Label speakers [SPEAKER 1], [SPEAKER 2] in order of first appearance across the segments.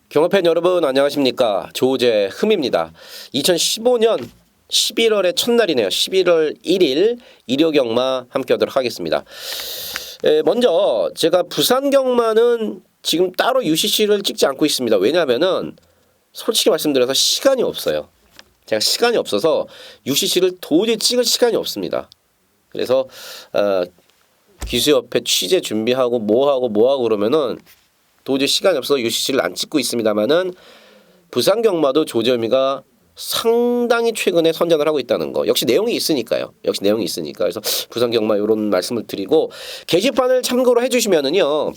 [SPEAKER 1] 경어팬 여러분 안녕하십니까. 조재흠입니다. 2015년 11월의 첫날이네요. 11월 1일 일요경마 함께 하도록 하겠습니다. 먼저 제가 부산경마는 지금 따로 UCC를 찍지 않고 있습니다. 왜냐하면은 솔직히 말씀드려서 시간이 없어요. 제가 시간이 없어서 UCC를 도저히 찍을 시간이 없습니다. 그래서 기수협회 취재 준비하고 뭐하고 그러면은 도저히 시간이 없어서 UCC를 안 찍고 있습니다만은 부산경마도 조재흠이가 상당히 최근에 선전을 하고 있다는 거. 역시 내용이 있으니까요. 그래서 부산경마 이런 말씀을 드리고 게시판을 참고로 해주시면은요.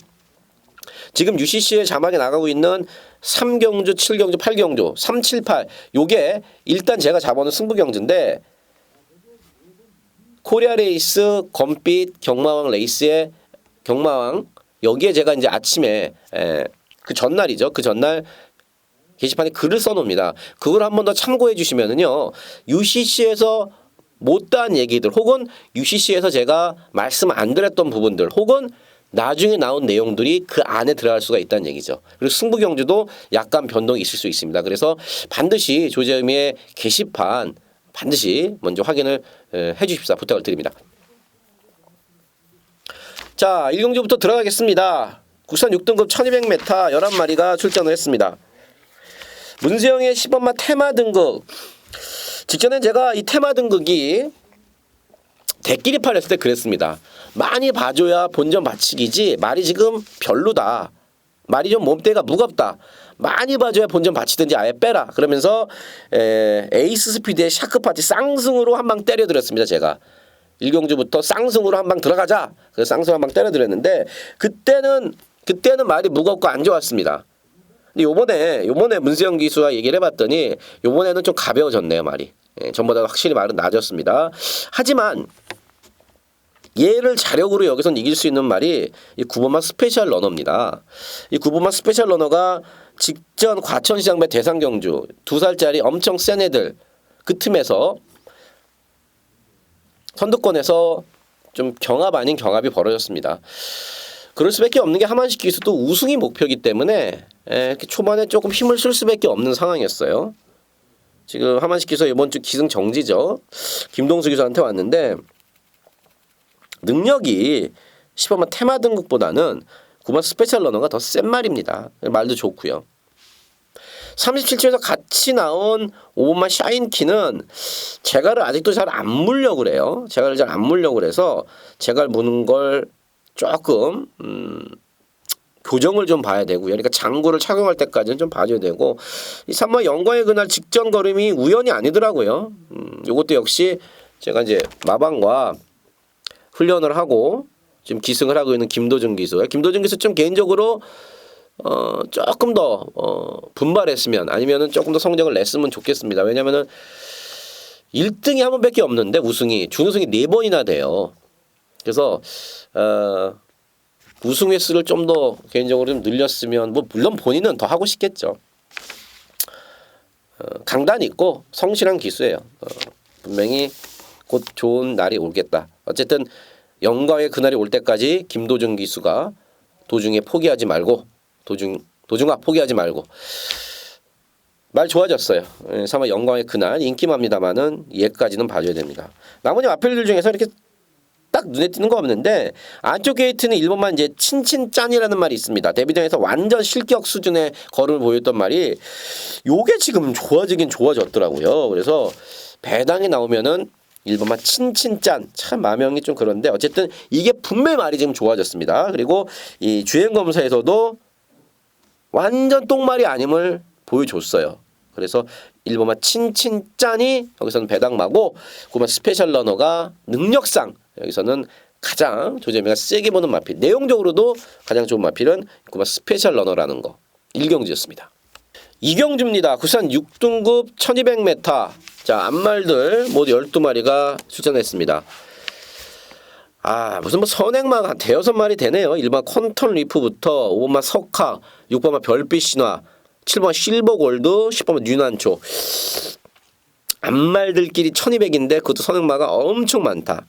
[SPEAKER 1] 지금 UCC에 자막에 나가고 있는 3경주, 7경주, 8경주, 3, 7, 8 요게 일단 제가 잡아놓은 승부경주인데 코리아레이스, 검빛, 경마왕 레이스의 경마왕 여기에 제가 이제 아침에 그 전날이죠. 그 전날 게시판에 글을 써놓습니다. 그걸 한 번 더 참고해 주시면은요. UCC에서 못다한 얘기들 혹은 UCC에서 제가 말씀 안 드렸던 부분들 혹은 나중에 나온 내용들이 그 안에 들어갈 수가 있다는 얘기죠. 그리고 승부경주도 약간 변동이 있을 수 있습니다. 그래서 반드시 조재흠의 게시판 반드시 먼저 확인을 해 주십사 부탁을 드립니다. 자, 1경주부터 들어가겠습니다. 국산 6등급 1200m 11마리가 출전을 했습니다. 문세영의 10번마 테마 등극. 직전에 제가 이 테마 등극이 대끼리 팔렸을 때 그랬습니다. 많이 봐줘야 본전 받치기지 말이 지금 별로다. 말이 좀 몸대가 무겁다. 많이 봐줘야 본전 받치든지 아예 빼라. 그러면서 에이스 스피드의 샤크파티 쌍승으로 한 방 때려드렸습니다. 제가. 1경주부터 쌍승으로 한 방 들어가자. 그래서 쌍승 한 방 때려드렸는데 그때는 말이 무겁고 안 좋았습니다. 근데 요번에 문세영 기수와 얘기를 해봤더니 요번에는 좀 가벼워졌네요. 말이. 전보다 확실히 말은 낮았습니다. 하지만 얘를 자력으로 여기선 이길 수 있는 말이 이 9번마 스페셜 러너입니다. 이 9번마 스페셜 러너가 직전 과천시장배 대상경주 2살짜리 엄청 센 애들 그 틈에서 선두권에서 좀 경합 아닌 경합이 벌어졌습니다. 그럴 수밖에 없는 게 하만식 기수도 우승이 목표이기 때문에 초반에 조금 힘을 쓸 수밖에 없는 상황이었어요. 지금 하만식 기수 이번 주 기승 정지죠. 김동수 기수한테 왔는데 능력이 10번마 테마 등급보다는 9번 스페셜 러너가 더 센 말입니다. 말도 좋고요. 37층에서 같이 나온 5번마 샤인키는 제갈을 아직도 잘 안 물려고 그래요. 제갈을 잘 안 물려고 그래서 제갈 무는 걸 조금 교정을 좀 봐야 되고요. 그러니까 장구를 착용할 때까지는 좀 봐줘야 되고 이 3번 영광의 그날 직전 걸음이 우연이 아니더라고요. 이것도 역시 제가 이제 마방과 훈련을 하고 지금 기승을 하고 있는 김도준 기수. 김도준 기수 좀 개인적으로 조금 더 분발했으면 아니면은 조금 더 성적을 냈으면 좋겠습니다. 왜냐면은 1등이 한 번밖에 없는데 우승이 준우승이 4번이나 돼요. 그래서 우승 횟수를 좀 더 개인적으로 좀 늘렸으면 뭐 물론 본인은 더 하고 싶겠죠. 강단 있고 성실한 기수예요. 분명히 곧 좋은 날이 오겠다. 어쨌든 영광의 그날이 올 때까지 김도준 기수가 도중에 포기하지 말고 도중아 포기하지 말고 말 좋아졌어요. 3월 영광의 그날 인기만합니다만은 얘까지는 봐줘야 됩니다. 나머지 마필들 중에서 이렇게 딱 눈에 띄는 거 없는데 안쪽 게이트는 1번만 이제 친친짠이라는 말이 있습니다. 데뷔전에서 완전 실격 수준의 걸음을 보였던 말이 요게 지금 좋아지긴 좋아졌더라고요. 그래서 배당이 나오면은 1번만 친친짠 참 마명이 좀 그런데 어쨌든 이게 분명히 말이 지금 좋아졌습니다. 그리고 이 주행검사에서도 완전 똥말이 아님을 보여줬어요. 그래서 1번만 친친짠이 여기서는 배당마고 9번 스페셜 러너가 능력상 여기서는 가장 조재미가 세게 보는 마필 내용적으로도 가장 좋은 마필은 9번 스페셜 러너라는 거 1경주였습니다. 2경주입니다. 국산 6등급 1200m 자 앞말들 모두 12마리가 출전했습니다. 무슨 뭐 선행마가 한 대여섯 마리 되네요. 1번 컨턴 리프부터 5번마 석화, 6번마 별빛 신화, 7번 실버 골드, 10번마 뉴난초. 암말들끼리 1200인데 그것도 선행마가 엄청 많다.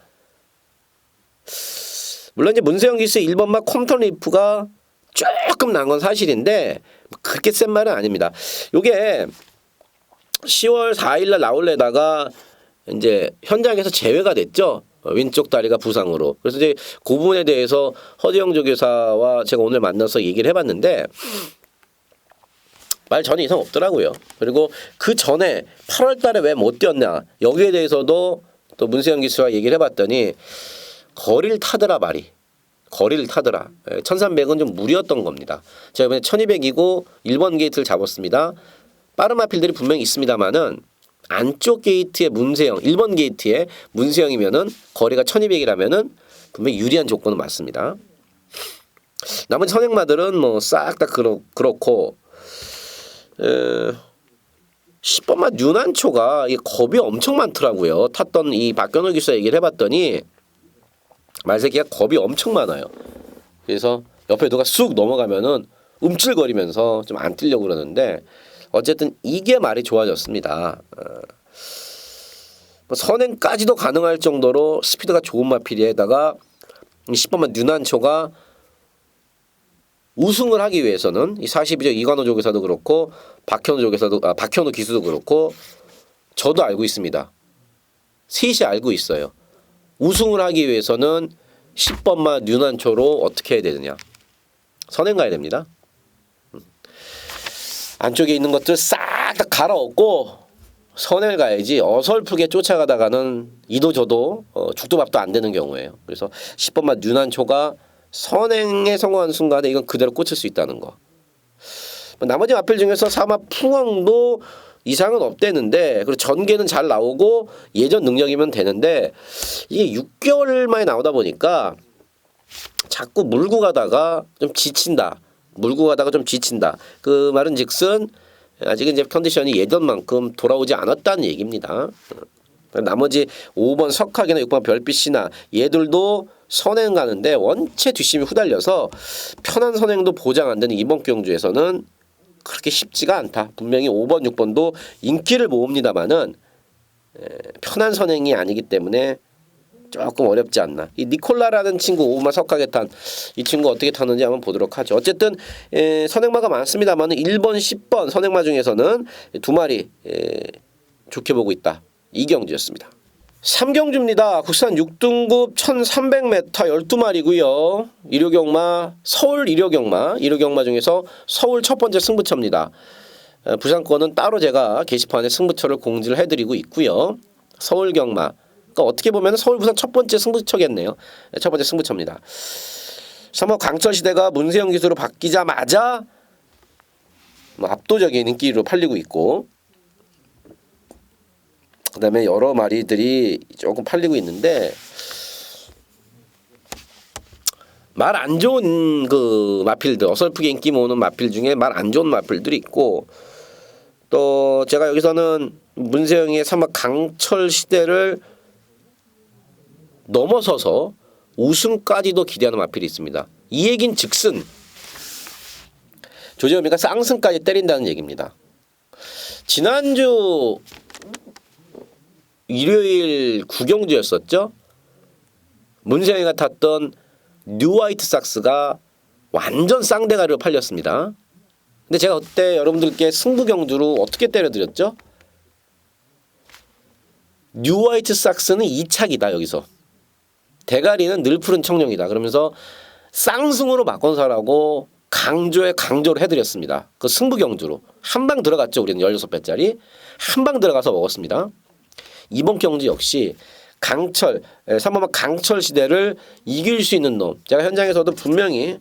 [SPEAKER 1] 물론 이제 문세영 기수의 1번마 컴턴 리프가 조금 난 건 사실인데 그렇게 센 말은 아닙니다. 요게 10월 4일날 나올래다가 이제 현장에서 제외가 됐죠. 왼쪽 다리가 부상으로. 그래서 이제 그 부분에 대해서 허지영 조교사와 제가 오늘 만나서 얘기를 해봤는데 말 전혀 이상 없더라고요. 그리고 그 전에 8월 달에 왜 못 뛰었냐 여기에 대해서도 또 문세영 기수와 얘기를 해봤더니 거리를 타더라 말이. 거리를 타더라. 1300은 좀 무리였던 겁니다. 제가 이번에 1200이고 1번 게이트를 잡았습니다. 빠른 마필들이 분명히 있습니다만은 안쪽 게이트의 문세영 1번 게이트의 문세영이면은 거리가 1200이라면은 분명히 유리한 조건은 맞습니다. 나머지 선행마들은 뭐 싹 다 그렇고 10번마 윤한초가 이 겁이 엄청 많더라고요. 탔던 이 박경호 기수 얘기를 해봤더니 말새끼가 겁이 엄청 많아요. 그래서 옆에 누가 쑥 넘어가면은 움찔거리면서 좀 안 뛰려고 그러는데 어쨌든 이게 말이 좋아졌습니다. 선행까지도 가능할 정도로 스피드가 좋은 마필에다가 10번만 윤한초가 우승을 하기 위해서는 이 42조 이관호 조교사도 그렇고 박현우 기수도 그렇고 저도 알고 있습니다. 셋이 알고 있어요. 우승을 하기 위해서는 10번만 윤한초로 어떻게 해야 되느냐. 선행 가야 됩니다. 안쪽에 있는 것들 싹 다 갈아엎고 선행을 가야지 어설프게 쫓아가다가는 이도 저도 죽도 밥도 안 되는 경우예요. 그래서 10번만 윤한초가 선행에 성공한 순간에 이건 그대로 꽂힐 수 있다는 거. 나머지 마필 중에서 사마 풍왕도 이상은 없대는데 그리고 전개는 잘 나오고 예전 능력이면 되는데 이게 6개월 만에 나오다 보니까 자꾸 물고 가다가 좀 지친다. 그 말은즉슨 아직은 이제 컨디션이 예전만큼 돌아오지 않았다는 얘기입니다. 나머지 5번 석학이나 6번 별빛이나 얘들도 선행 가는데 원체 뒷심이 후달려서 편한 선행도 보장 안 되는 이번 경주에서는 그렇게 쉽지가 않다. 분명히 5번, 6번도 인기를 모읍니다만은 편한 선행이 아니기 때문에 조금 어렵지 않나. 이 니콜라라는 친구 5번 석학에 탄 이 친구 어떻게 타는지 한번 보도록 하죠. 어쨌든 선행마가 많습니다만 1번, 10번 선행마 중에서는 두 마리 좋게 보고 있다. 이 경주였습니다. 3경주입니다. 국산 6등급 1300m 12마리고요. 서울 일요경마 중에서 서울 첫 번째 승부처입니다. 부산권은 따로 제가 게시판에 승부처를 공지를 해드리고 있고요. 서울경마. 그러니까 어떻게 보면 서울 부산 첫 번째 승부처겠네요. 첫 번째 승부처입니다. 3호 강철시대가 문세영 기수로 바뀌자마자 압도적인 인기로 팔리고 있고 그 다음에 여러 마리들이 조금 팔리고 있는데 말 안 좋은 그 마필들 어설프게 인기 모으는 마필 중에 말 안 좋은 마필들이 있고 또 제가 여기서는 문세영의 사막 강철 시대를 넘어서서 우승까지도 기대하는 마필이 있습니다. 이 얘긴 즉슨 조재범이가 쌍승까지 때린다는 얘기입니다. 지난주 일요일 구경주였었죠. 문세영이가 탔던 뉴 화이트 삭스가 완전 쌍대가리로 팔렸습니다. 근데 제가 그때 여러분들께 승부 경주로 어떻게 때려드렸죠? 뉴 화이트 삭스는 2착이다 여기서. 대가리는 늘 푸른 청룡이다. 그러면서 쌍승으로 바꿔서라고 강조를 해드렸습니다. 그 승부 경주로. 한 방 들어갔죠. 우리는 16배짜리. 한 방 들어가서 먹었습니다. 이번 경주 역시 강철, 3번만 강철 시대를 이길 수 있는 놈. 제가 현장에서도 분명히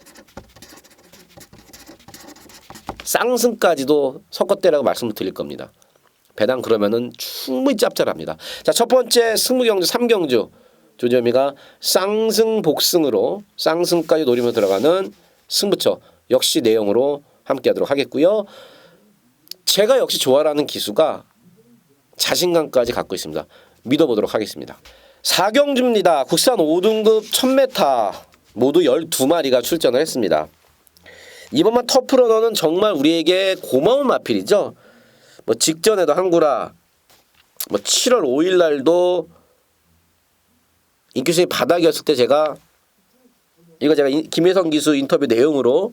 [SPEAKER 1] 쌍승까지도 섞었대라고 말씀을 드릴 겁니다. 배당 그러면은 충분히 짭짤합니다. 자, 첫 번째 승부 경주 3경주. 조재범이가 쌍승 복승으로 쌍승까지 노리며 들어가는 승부처 역시 내용으로 함께하도록 하겠고요. 제가 역시 좋아하는 기수가 자신감까지 갖고 있습니다. 믿어보도록 하겠습니다. 4경주입니다. 국산 5등급 1000m 모두 12마리가 출전을 했습니다. 이번만 터프러너는 정말 우리에게 고마운 마필이죠. 뭐 직전에도 한구라 뭐 7월 5일 날도 인기순위 바닥이었을 때 제가 김혜성 기수 인터뷰 내용으로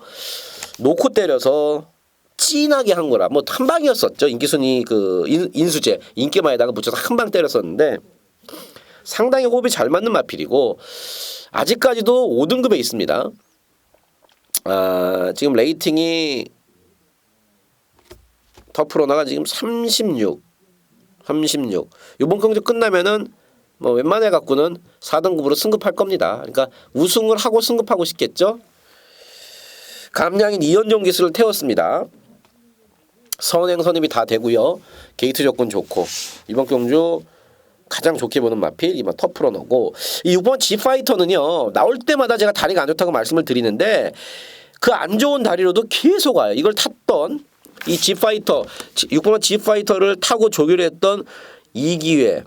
[SPEAKER 1] 놓고 때려서 찐하게 한 거라. 뭐 한 방이었었죠. 인기순위 그 인수제 인기마에다가 붙여서 한 방 때렸었는데 상당히 호흡이 잘 맞는 마필이고 아직까지도 5등급에 있습니다. 지금 레이팅이 터프로너가 지금 36. 이번 경주 끝나면은 뭐 웬만해 갖고는 4등급으로 승급할 겁니다. 그러니까 우승을 하고 승급하고 싶겠죠. 감량인 이현종 기수를 태웠습니다. 선행 선임이 다 되고요. 게이트 조건 좋고 이번 경주 가장 좋게 보는 마필 이번 터프로너고 이 6번 G파이터는요. 나올 때마다 제가 다리가 안 좋다고 말씀을 드리는데 그 안 좋은 다리로도 계속 와요. 이걸 탔던 이 G파이터 6번 G파이터를 타고 조교를 했던 이기회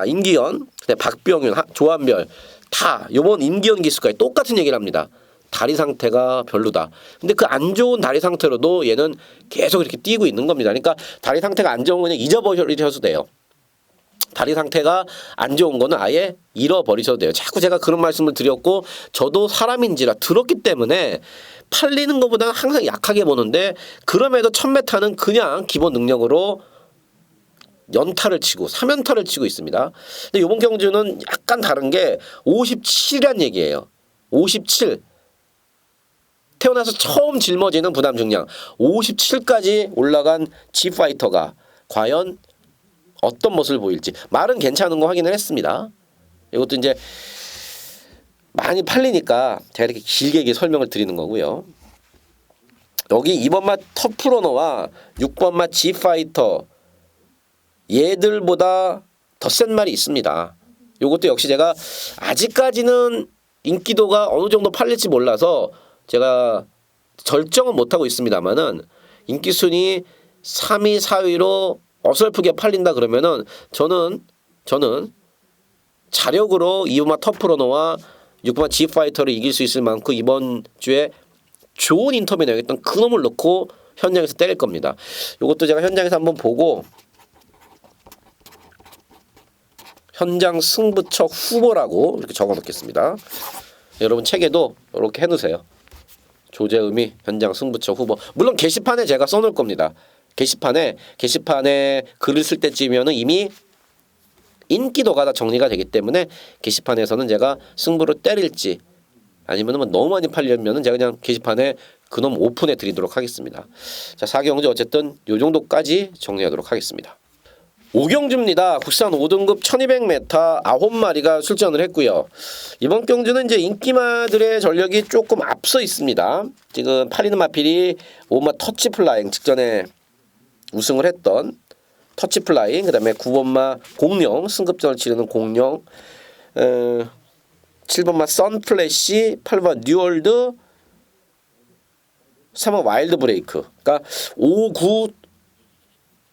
[SPEAKER 1] 임기현 박병윤 조한별 다 요번 임기현 기수까지 똑같은 얘기를 합니다. 다리 상태가 별로다. 근데 그 안 좋은 다리 상태로도 얘는 계속 이렇게 뛰고 있는 겁니다. 그러니까 다리 상태가 안 좋은 거는 잊어버리셔도 돼요. 다리 상태가 안 좋은 거는 아예 잃어버리셔도 돼요. 자꾸 제가 그런 말씀을 드렸고 저도 사람인지라 들었기 때문에 팔리는 것보다는 항상 약하게 보는데 그럼에도 1000m는 그냥 기본 능력으로 연타를 치고 3연타를 치고 있습니다. 근데 이번 경주는 약간 다른 게 57이란 얘기예요. 57. 태어나서 처음 짊어지는 부담 중량 57까지 올라간 G파이터가 과연 어떤 모습을 보일지 말은 괜찮은 거 확인을 했습니다. 이것도 이제 많이 팔리니까 제가 이렇게 길게 설명을 드리는 거고요. 여기 2번 맛 터프로너와 6번 맛 G파이터 얘들보다 더 센 말이 있습니다. 이것도 역시 제가 아직까지는 인기도가 어느 정도 팔릴지 몰라서 제가 결정은 못하고 있습니다만은 인기순위 3위, 4위로 어설프게 팔린다 그러면은 저는 자력으로 2번 터프로너와 6번 G파이터를 이길 수 있을 만큼 이번 주에 좋은 인터뷰 내용했던 그놈을 넣고 현장에서 때릴 겁니다. 이것도 제가 현장에서 한번 보고 현장 승부처 후보라고 이렇게 적어 놓겠습니다. 여러분 책에도 이렇게 해놓으세요. 조재음이 현장 승부처 후보. 물론 게시판에 제가 써놓을 겁니다. 게시판에 글을 쓸 때쯤이면은 이미 인기도가 다 정리가 되기 때문에 게시판에서는 제가 승부를 때릴지 아니면은 뭐 너무 많이 팔려면은 제가 그냥 게시판에 그놈 오픈해 드리도록 하겠습니다. 자, 4경주 어쨌든 요 정도까지 정리하도록 하겠습니다. 5경주입니다. 국산 5등급 1200m 9마리가 출전을 했고요. 이번 경주는 이제 인기마들의 전력이 조금 앞서 있습니다. 지금 팔리는 마필이 5마 터치플라잉 직전에 우승을 했던 터치플라잉, 그 다음에 9번마 공룡 승급전을 치르는 공룡, 7번마 선플래시, 8번 뉴월드, 3번 와일드 브레이크. 그러니까 5, 9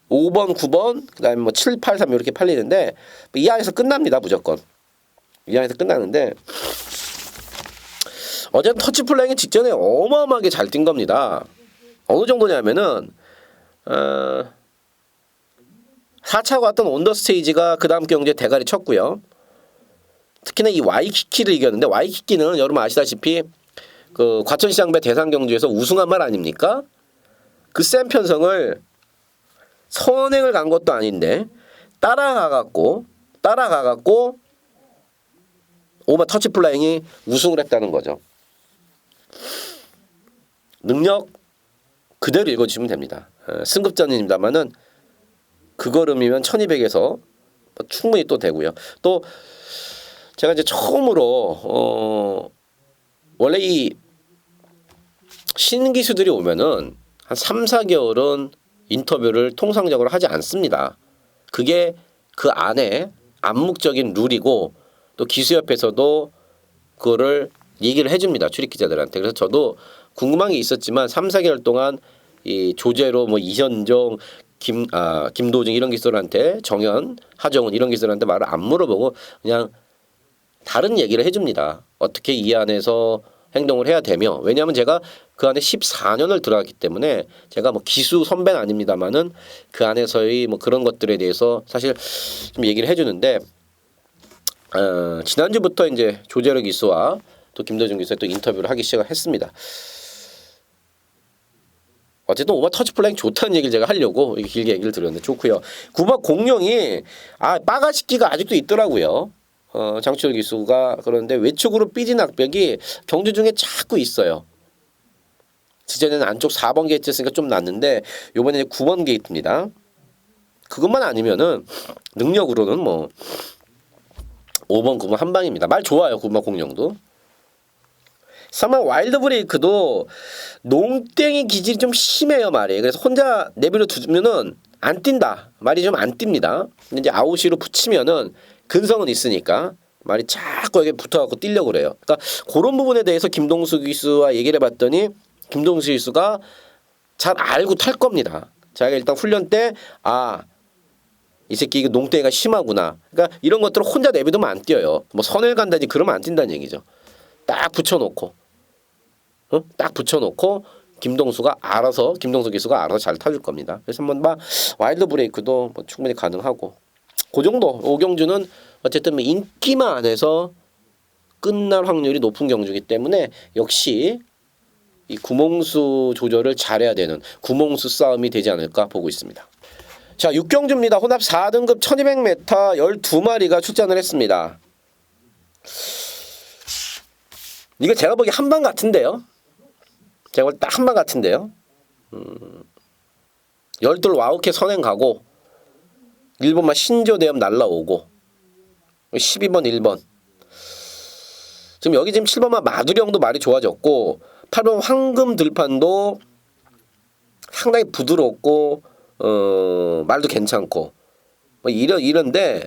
[SPEAKER 1] 5번, 9번, 그 다음에 뭐 7, 8, 3 이렇게 팔리는데 이 안에서 끝납니다. 무조건. 이 안에서 끝나는데 어제 터치플라잉이 직전에 어마어마하게 잘 뛴 겁니다. 어느 정도냐면은 4차가 왔던 언더스테이지가 그 다음 경주에 대가리 쳤고요. 특히나 이 와이키키를 이겼는데 와이키키는 여러분 아시다시피 그 과천시장배 대상경주에서 우승한 말 아닙니까? 그 센 편성을 선행을 간 것도 아닌데 따라가갖고 5마 터치플라잉이 우승을 했다는 거죠. 능력 그대로 읽어주시면 됩니다. 승급전입니다만은 그 걸음이면 1200에서 충분히 또 되고요. 또 제가 이제 처음으로 원래 이 신기수들이 오면은 한 3, 4개월은 인터뷰를 통상적으로 하지 않습니다. 그게 그 안에 암묵적인 룰이고 또 기수협에서도 그거를 얘기를 해줍니다. 출입 기자들한테. 그래서 저도 궁금한 게 있었지만 3, 4개월 동안 이 조재로 뭐 이현정, 김도중 이런 기수들한테 정현, 하정훈 이런 기수들한테 말을 안 물어보고 그냥 다른 얘기를 해줍니다. 어떻게 이 안에서 행동을 해야 되며, 왜냐하면 제가 그 안에 14년을 들어갔기 때문에 제가 뭐 기수 선배는 아닙니다만은 그 안에서의 뭐 그런 것들에 대해서 사실 좀 얘기를 해주는데, 지난주부터 이제 조재력 기수와 또 김도준 기수의 또 인터뷰를 하기 시작을 했습니다. 어쨌든 오바 터치 플레잉 좋다는 얘기를 제가 하려고 길게 얘기를 드렸는데 좋고요. 구바 공룡이 빠가시기가 아직도 있더라고요. 장치열 기수가 그런데 외축으로 삐진 악벽이 경주 중에 자꾸 있어요. 지전에는 안쪽 4번 게이트였으니까 좀 낫는데 요번에 9번 게이트입니다. 그것만 아니면은 능력으로는 뭐 5번 9번 한 방입니다. 말 좋아요. 구바 공룡도. 사마 와일드 브레이크도 농땡이 기질이 좀 심해요 말이. 그래서 혼자 내비로 두면은 안 뛴다 말이 좀 안 뜁니다. 근데 이제 아웃시로 붙이면은 근성은 있으니까 말이 자꾸 여기 붙어갖고 뛰려고 그래요. 그러니까 그런 부분에 대해서 김동수 기수와 얘기를 해봤더니 김동수 기수가 잘 알고 탈 겁니다. 자기가 일단 훈련 때 이 새끼 이거 농땡이가 심하구나. 그러니까 이런 것들을 혼자 내비두면 안 뛰어요. 뭐 선을 간다지 그러면 안 뛴다는 얘기죠. 딱 붙여놓고 딱 붙여놓고 김동수 기수가 알아서 잘 타줄 겁니다. 그래서 한번 와일드 브레이크도 뭐 충분히 가능하고 그 정도. 오경주는 어쨌든 뭐 인기만 안에서 끝날 확률이 높은 경주이기 때문에 역시 이 구몽수 조절을 잘해야 되는 구몽수 싸움이 되지 않을까 보고 있습니다. 자, 6경주입니다. 혼합 4등급 1200m 12마리가 출전을 했습니다. 이거 제가 보기 한방 같은데요. 제가 볼 때 딱 한방 같은데요. 12 와우캐 선행 가고 1번만 신조대염 날라오고 12번 1번 지금 여기 지금 7번만 마두령도 말이 좋아졌고 8번 황금 들판도 상당히 부드럽고 말도 괜찮고 뭐 이런데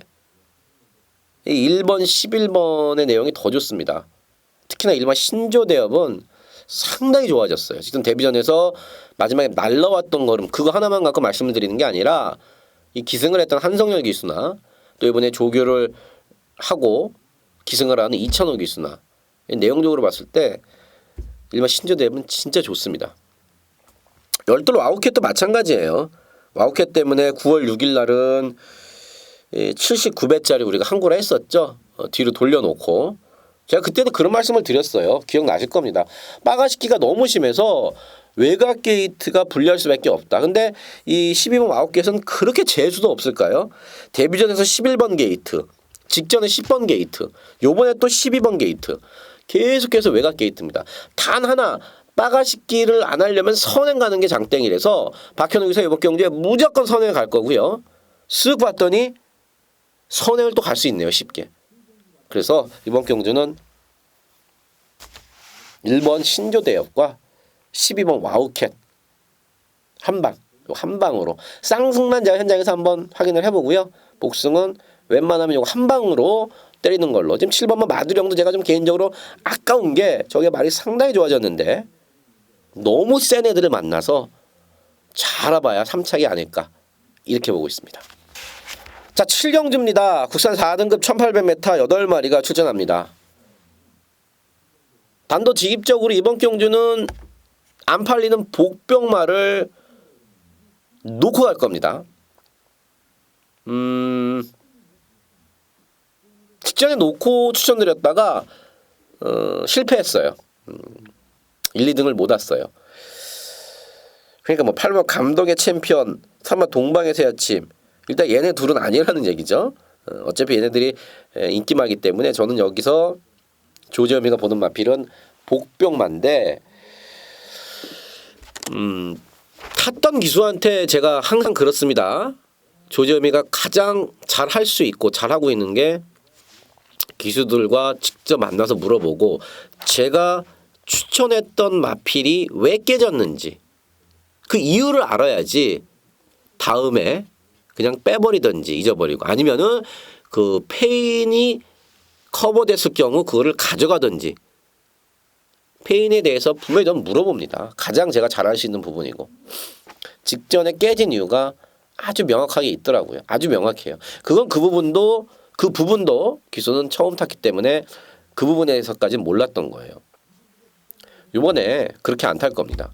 [SPEAKER 1] 1번 11번의 내용이 더 좋습니다. 특히나 1번 신조대엽은 상당히 좋아졌어요. 지금 데뷔전에서 마지막에 날라왔던 걸음 그거 하나만 갖고 말씀을 드리는 게 아니라 이 기승을 했던 한성열 기수나 또 이번에 조교를 하고 기승을 하는 이찬호 기수나 내용적으로 봤을 때 일반 신조대엽은 진짜 좋습니다. 12 와우캣도 마찬가지예요. 와우캣 때문에 9월 6일 날은 79배짜리 우리가 항고를 했었죠. 뒤로 돌려놓고 제가 그때도 그런 말씀을 드렸어요. 기억나실 겁니다. 빠가시기가 너무 심해서 외곽 게이트가 불리할 수밖에 없다. 근데 이 12번 와우캣은 그렇게 재수도 없을까요? 데뷔전에서 11번 게이트, 직전에 10번 게이트, 요번에 또 12번 게이트 계속해서 외곽 게이트입니다. 단 하나 빠가시기를 안 하려면 선행 가는 게 장땡이라서 박현우 기사 이번 경주에 무조건 선행 갈 거고요. 쓱 봤더니 선행을 또 갈 수 있네요. 쉽게. 그래서 이번 경주는 1번 신조대엽과 12번 와우캣 한 방으로 쌍승만 제가 현장에서 한번 확인을 해보고요. 복승은 웬만하면 이거 한 방으로 때리는 걸로. 지금 7번만 마두령도 제가 좀 개인적으로 아까운 게 저게 말이 상당히 좋아졌는데 너무 센 애들을 만나서 잘 알아봐야 3착이 아닐까 이렇게 보고 있습니다. 자, 7경주입니다. 국산 4등급 1800m 8마리가 출전합니다. 단도직입적으로 이번 경주는 안 팔리는 복병마를 놓고 갈 겁니다. 직전에 놓고 추천드렸다가 실패했어요. 1, 2등을 못 왔어요. 그러니까 뭐 8번 감독의 챔피언, 3번 동방의 새아침. 일단 얘네 둘은 아니라는 얘기죠. 어차피 얘네들이 인기마기 때문에 저는 여기서 조재현이가 보는 마필은 복병만데 탔던 기수한테 제가 항상 그렇습니다. 조재현이가 가장 잘할 수 있고 잘하고 있는 게 기수들과 직접 만나서 물어보고 제가 추천했던 마필이 왜 깨졌는지 그 이유를 알아야지 다음에 그냥 빼버리든지 잊어버리고 아니면은 그 페인이 커버됐을 경우 그거를 가져가든지 페인에 대해서 분명히 좀 물어봅니다. 가장 제가 잘할 수 있는 부분이고 직전에 깨진 이유가 아주 명확하게 있더라고요. 아주 명확해요. 그건 그 부분도 기수는 처음 탔기 때문에 그 부분에 대해서까지는 몰랐던 거예요. 이번에 그렇게 안 탈 겁니다.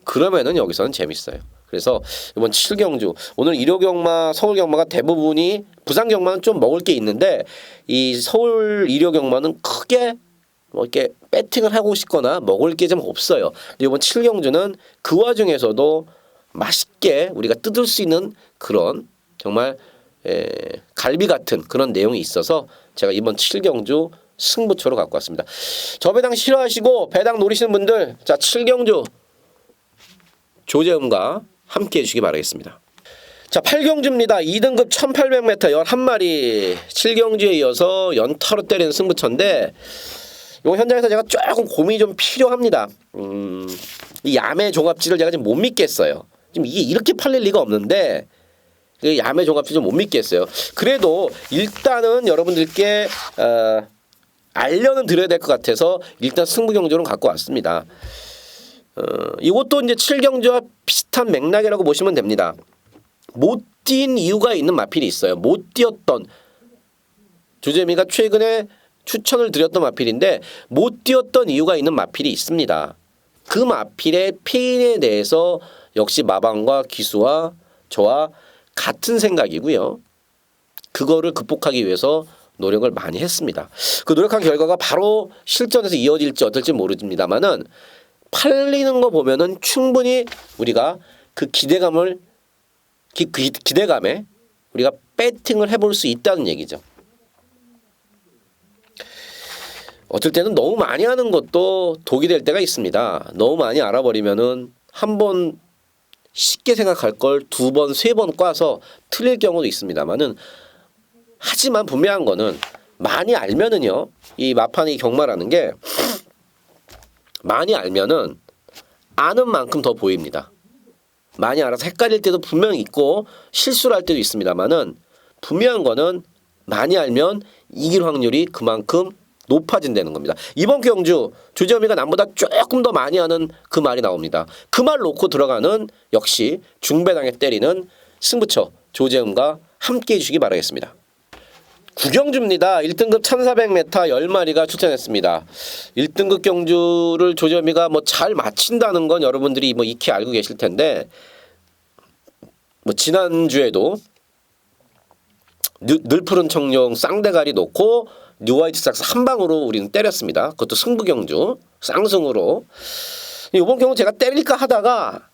[SPEAKER 1] 그러면은 여기서는 재밌어요. 그래서 이번 7경주 오늘 일요경마 서울경마가 대부분이 부산경마는 좀 먹을 게 있는데 이 서울 일요경마는 크게 뭐 이렇게 배팅을 하고 싶거나 먹을 게 좀 없어요. 이번 7경주는 그 와중에서도 맛있게 우리가 뜯을 수 있는 그런 정말 갈비 같은 그런 내용이 있어서 제가 이번 7경주 승부처로 갖고 왔습니다. 저배당 싫어하시고 배당 노리시는 분들 자 7경주 조재음과 함께 해주시기 바라겠습니다. 자 8경주입니다. 2등급 1800m 11마리 7경주에 이어서 연타로 때리는 승부처인데 이 현장에서 제가 조금 고민이 좀 필요합니다. 이 야매 종합지를 제가 지금 못 믿겠어요. 지금 이게 이렇게 팔릴 리가 없는데 그 야매 종합지 좀 못 믿겠어요. 그래도 일단은 여러분들께 알려는 드려야 될 것 같아서 일단 승부경주로 갖고 왔습니다. 이것도 이제 7경주와 비슷한 맥락이라고 보시면 됩니다. 못 뛴 이유가 있는 마필이 있어요. 못 뛰었던 조재미가 최근에 추천을 드렸던 마필인데 못 뛰었던 이유가 있는 마필이 있습니다. 그 마필의 패인에 대해서 역시 마방과 기수와 저와 같은 생각이고요. 그거를 극복하기 위해서 노력을 많이 했습니다. 그 노력한 결과가 바로 실전에서 이어질지 어떨지 모릅니다만은 팔리는 거 보면은 충분히 우리가 그 기대감에 우리가 배팅을 해볼 수 있다는 얘기죠. 어떨 때는 너무 많이 하는 것도 독이 될 때가 있습니다. 너무 많이 알아버리면은 한 번 쉽게 생각할 걸 두 번, 세 번 꽈서 틀릴 경우도 있습니다만은 하지만 분명한 거는 많이 알면은요. 이 마판이 경마라는 게 많이 알면은 아는 만큼 더 보입니다. 많이 알아서 헷갈릴 때도 분명히 있고 실수를 할 때도 있습니다만은 분명한 거는 많이 알면 이길 확률이 그만큼 높아진다는 겁니다. 이번 경주 조재미가 남보다 조금 더 많이 하는 그 말이 나옵니다. 그 말 놓고 들어가는 역시 중배당에 때리는 승부처 조재음과 함께 해주시기 바라겠습니다. 9경주입니다. 1등급 1400m 10마리가 출전했습니다. 1등급 경주를 조재미가 뭐 잘 마친다는 건 여러분들이 뭐 익히 알고 계실 텐데 뭐 지난주에도 늘 푸른 청룡 쌍대가리 놓고 뉴화이트 삭스 한 방으로 우리는 때렸습니다. 그것도 승부경주 쌍승으로. 이번 경우 제가 때릴까 하다가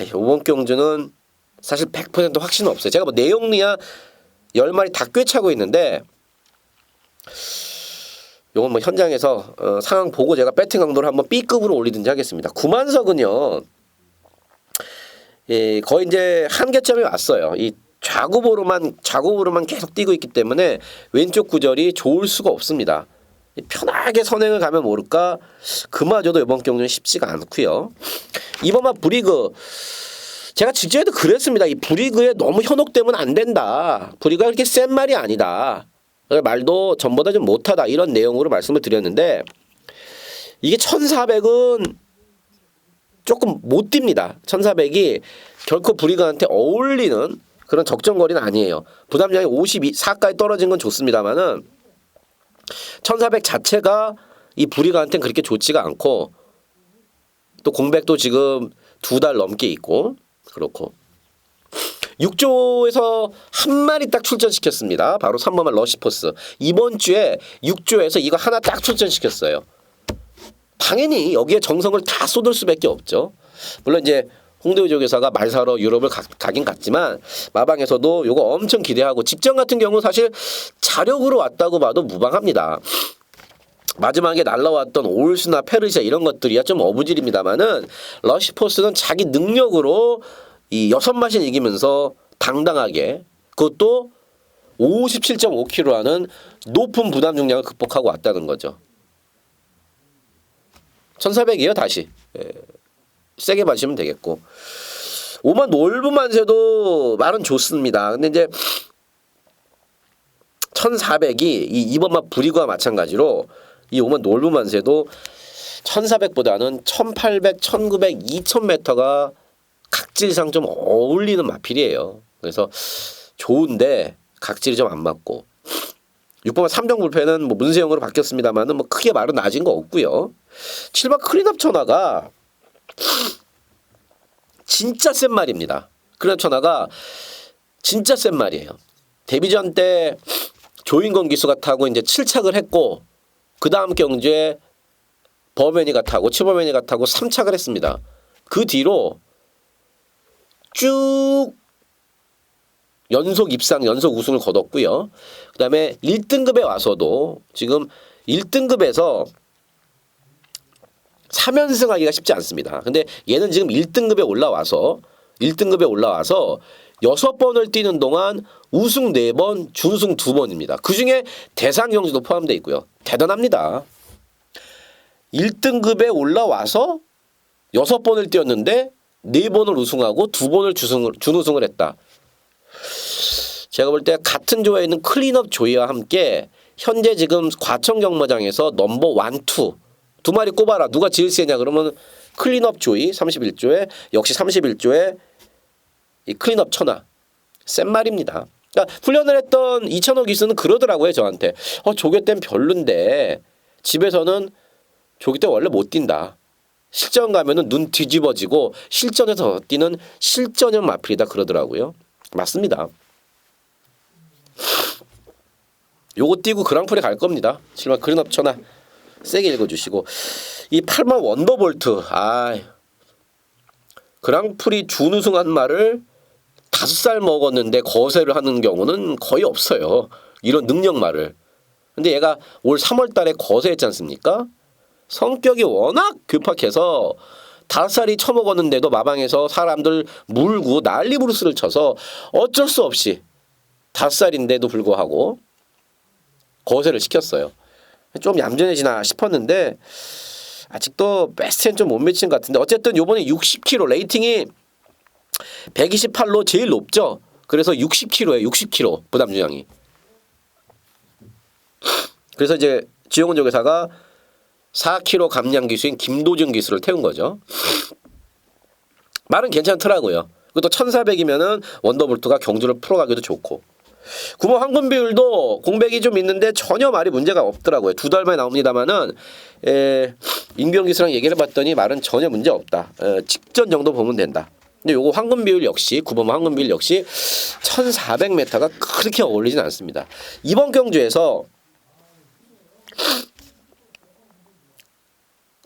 [SPEAKER 1] 이번 경주는 사실 100% 확신은 없어요. 제가 뭐 내용리야 10마리 다 꿰차고 있는데 요건 뭐 현장에서 상황 보고 제가 배팅 강도를 한번 B급으로 올리든지 하겠습니다. 구만석은요 거의 이제 한계점에 왔어요. 이 좌구보로만 계속 뛰고 있기 때문에 왼쪽 구절이 좋을 수가 없습니다. 편하게 선행을 가면 모를까 그마저도 이번 경기는 쉽지가 않고요. 이번만 브리그 제가 직전에도 그랬습니다. 이 브리그에 너무 현혹되면 안 된다. 브리그가 그렇게 센 말이 아니다. 말도 전보다 좀 못하다 이런 내용으로 말씀을 드렸는데 이게 1400은 조금 못 뜁니다. 1400이 결코 브리그한테 어울리는 그런 적정거리는 아니에요. 부담량이 52까지 떨어진 건 좋습니다만은 1400 자체가 이 브리그한테는 그렇게 좋지가 않고 또 공백도 지금 2달 넘게 있고 그렇고 6조에서 한 마리 딱 출전시켰습니다. 바로 3번만 러시포스. 이번 주에 6조에서 이거 하나 딱 출전시켰어요. 당연히 여기에 정성을 다 쏟을 수밖에 없죠. 물론 이제 홍대우 조교사가 말 사러 유럽을 가긴 갔지만 마방에서도 요거 엄청 기대하고 직전 같은 경우 사실 자력으로 왔다고 봐도 무방합니다. 마지막에 날라왔던 올스나 페르시아 이런 것들이야 좀 어부질입니다만은 러시포스는 자기 능력으로 이 6마신 이기면서 당당하게 그것도 57.5kg 하는 높은 부담 중량을 극복하고 왔다는 거죠. 1400이에요 다시. 세게 봐주시면 되겠고 5만 놀부만세도 말은 좋습니다. 근데 이제 1400이 이 2번만 브리그와 마찬가지로 이 5만 놀부만세도 1400보다는 1800, 1900, 2000m가 각질상 좀 어울리는 마필이에요. 그래서 좋은데 각질이 좀 안 맞고 6번만 3병 불패는 뭐 문세영으로 바뀌었습니다만은 뭐 크게 말은 낮은 거 없고요. 7번 클린업 천하가 진짜 센 말입니다. 클린업 천하가 진짜 센 말이에요. 데뷔전 때 조인건 기수가 타고 이제 7착을 했고 그 다음 경주에 버맨이가 타고 치버맨이가 타고 3착을 했습니다. 그 뒤로 쭉 연속 입상, 연속 우승을 거뒀고요. 그 다음에 1등급에 와서도 지금 1등급에서 3연승 하기가 쉽지 않습니다. 근데 얘는 지금 1등급에 올라와서 6번을 뛰는 동안 우승 4번, 준우승 2번입니다. 그중에 대상 경주도 포함되어 있고요. 대단합니다. 1등급에 올라와서 6번을 뛰었는데 4번을 우승하고 2번을 준우승을 했다. 제가 볼 때 같은 조에 있는 클린업 조이와 함께 현재 지금 과천 경마장에서 넘버 1, 2 두 마리 꼽아라. 누가 제일 세냐 그러면 클린업 조이 31조에 역시 31조에 이 클린업 천하 센 말입니다. 그러니까 훈련을 했던 이찬호 기수는 그러더라고요. 저한테 조교 땐 별론데 집에서는 조교 때 원래 못 뛴다. 실전 가면은 눈 뒤집어지고 실전에서 뛰는 실전형 마필이다 그러더라고요. 맞습니다. 요거 띄고 그랑프리 갈 겁니다. 7번 클린업 천하 세게 읽어주시고 이 8번 원더볼트 그랑프리 준우승한 말을 5살 먹었는데 거세를 하는 경우는 거의 없어요. 이런 능력 말을. 근데 얘가 올 3월 달에 거세했지 않습니까? 성격이 워낙 괴팍해서 5살이 처먹었는데도 마방에서 사람들 물고 난리 부르스를 쳐서 어쩔 수 없이 5살인데도 불구하고 거세를 시켰어요. 좀 얌전해지나 싶었는데 아직도 베스트엔 좀 못 미친 것 같은데 어쨌든 요번에 60kg 레이팅이 128로 제일 높죠. 그래서 60kg에 60kg 부담 중량이. 그래서 이제 지용훈 조교사가 4kg 감량 기수인 김도준 기수를 태운 거죠. 말은 괜찮더라고요. 그것도 1400이면은 원더볼트가 경주를 풀어가기도 좋고. 9번 황금 비율도 공백이 좀 있는데 전혀 말이 문제가 없더라고요. 2달 만에 나옵니다만은 임경 기수랑 얘기를 해봤더니 말은 전혀 문제 없다. 직전 정도 보면 된다. 근데 요거 황금 비율 역시 9번 황금 비율 역시 1400m가 그렇게 어울리진 않습니다. 이번 경주에서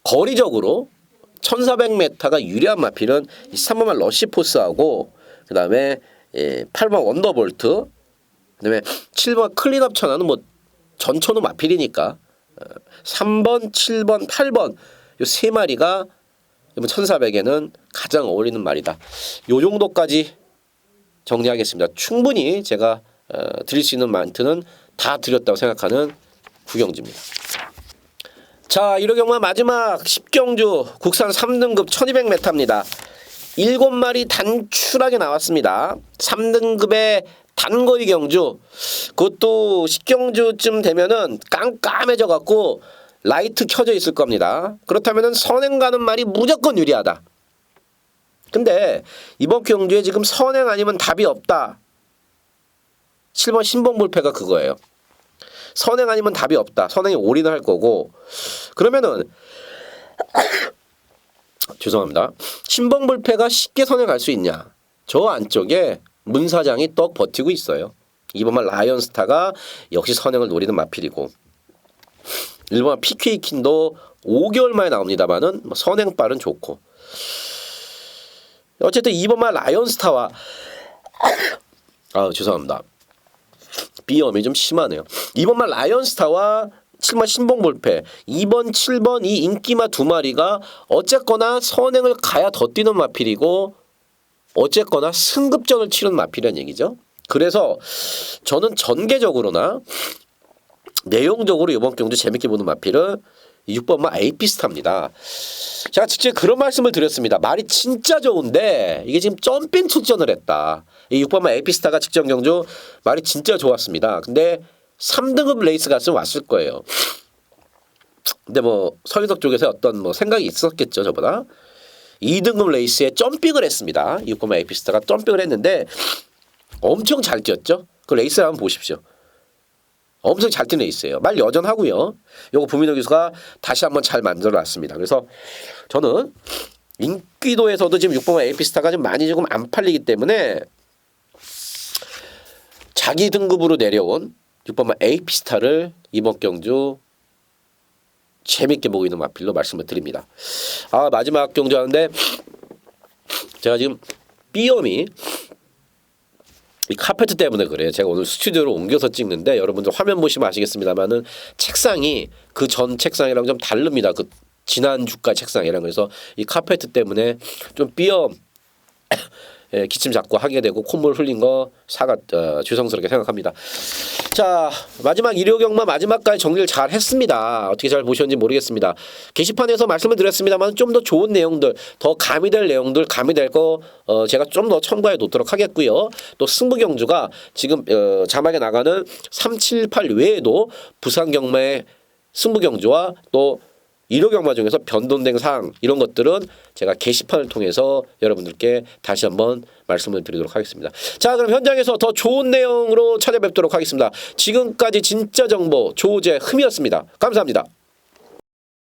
[SPEAKER 1] 거리적으로 1400m가 유리한 마필은 3번만 러시포스하고 그 다음에 8번 원더볼트 그 다음에 7번 클린업 천하는 뭐 전천후 마필이니까 3번, 7번, 8번 요 세 마리가 1400에는 가장 어울리는 말이다. 요 정도까지 정리하겠습니다. 충분히 제가 드릴 수 있는 멘트는 다 드렸다고 생각하는 구경주입니다. 자, 1호 경마 마지막 10경주 국산 3등급 1200m입니다. 7마리 단출하게 나왔습니다. 3등급의 단거리 경주. 그것도 10경주쯤 되면은 깜깜해져 갖고 라이트 켜져 있을 겁니다. 그렇다면은 선행 가는 말이 무조건 유리하다. 근데 이번 경주에 지금 선행 아니면 답이 없다. 7번 신봉불패가 그거예요. 선행 아니면 답이 없다. 선행이 올인을 할 거고. 그러면은 죄송합니다. 신봉불패가 쉽게 선행 갈 수 있냐? 저 안쪽에 문사장이 떡 버티고 있어요. 2번만 라이언스타가 역시 선행을 노리는 마필이고 1번 PK킨도 5개월 만에 나옵니다만은 선행빨은 좋고 어쨌든 2번만 라이언스타와 죄송합니다. 비염이 좀 심하네요. 2번만 라이언스타와 7번 신봉볼패 2번 7번 이 인기마 두 마리가 어쨌거나 선행을 가야 더 뛰는 마필이고 어쨌거나 승급전을 치른 마필이라는 얘기죠. 그래서 저는 전개적으로나 내용적으로 이번 경주 재밌게 보는 마필은 6번마 에이피스타입니다. 제가 직접 그런 말씀을 드렸습니다. 말이 진짜 좋은데 이게 지금 점핑 출전을 했다. 이 6번마 에이피스타가 직전 경주 말이 진짜 좋았습니다. 근데 3등급 레이스 갔으면 왔을 거예요. 근데 뭐 서유석 쪽에서 어떤 뭐 생각이 있었겠죠, 저보다. 2등급 레이스에 점핑을 했습니다. 6번마 에이피스타가 점핑을 했는데 엄청 잘 뛰었죠. 그 레이스를 한번 보십시오. 엄청 잘 뛰는 에이스예요. 말 여전하고요. 요거 부민호 기수가 다시 한번 잘 만들어놨습니다. 그래서 저는 인기도에서도 지금 6번마 에이피스타가 좀 많이 조금 안 팔리기 때문에 자기 등급으로 내려온 6번마 에이피스타를 이번 경주 재밌게 보고 있는 마필로 말씀을 드립니다. 마지막 경주 하는데 제가 지금 B염이 이 카페트 때문에 그래요. 제가 오늘 스튜디오로 옮겨서 찍는데 여러분들 화면 보시면 아시겠습니다만은 책상이 그 전 책상이랑 좀 다릅니다. 그 지난 주가 책상이랑. 그래서 이 카페트 때문에 좀 B염 기침 자꾸 하게 되고 콧물 흘린 거 죄송스럽게 생각합니다. 자, 마지막 일요경마 마지막까지 정리를 잘 했습니다. 어떻게 잘 보셨는지 모르겠습니다. 게시판에서 말씀을 드렸습니다만 좀 더 좋은 내용들, 더 가미될 내용들, 가미될 거 제가 좀 더 첨가해 놓도록 하겠고요. 또 승부경주가 지금 자막에 나가는 3, 7, 8 외에도 부산경마의 승부경주와 또 일요경마 중에서 변동된 사항 이런 것들은 제가 게시판을 통해서 여러분들께 다시 한번 말씀을 드리도록 하겠습니다. 자, 그럼 현장에서 더 좋은 내용으로 찾아뵙도록 하겠습니다. 지금까지 진짜 정보 조재 흠이었습니다. 감사합니다.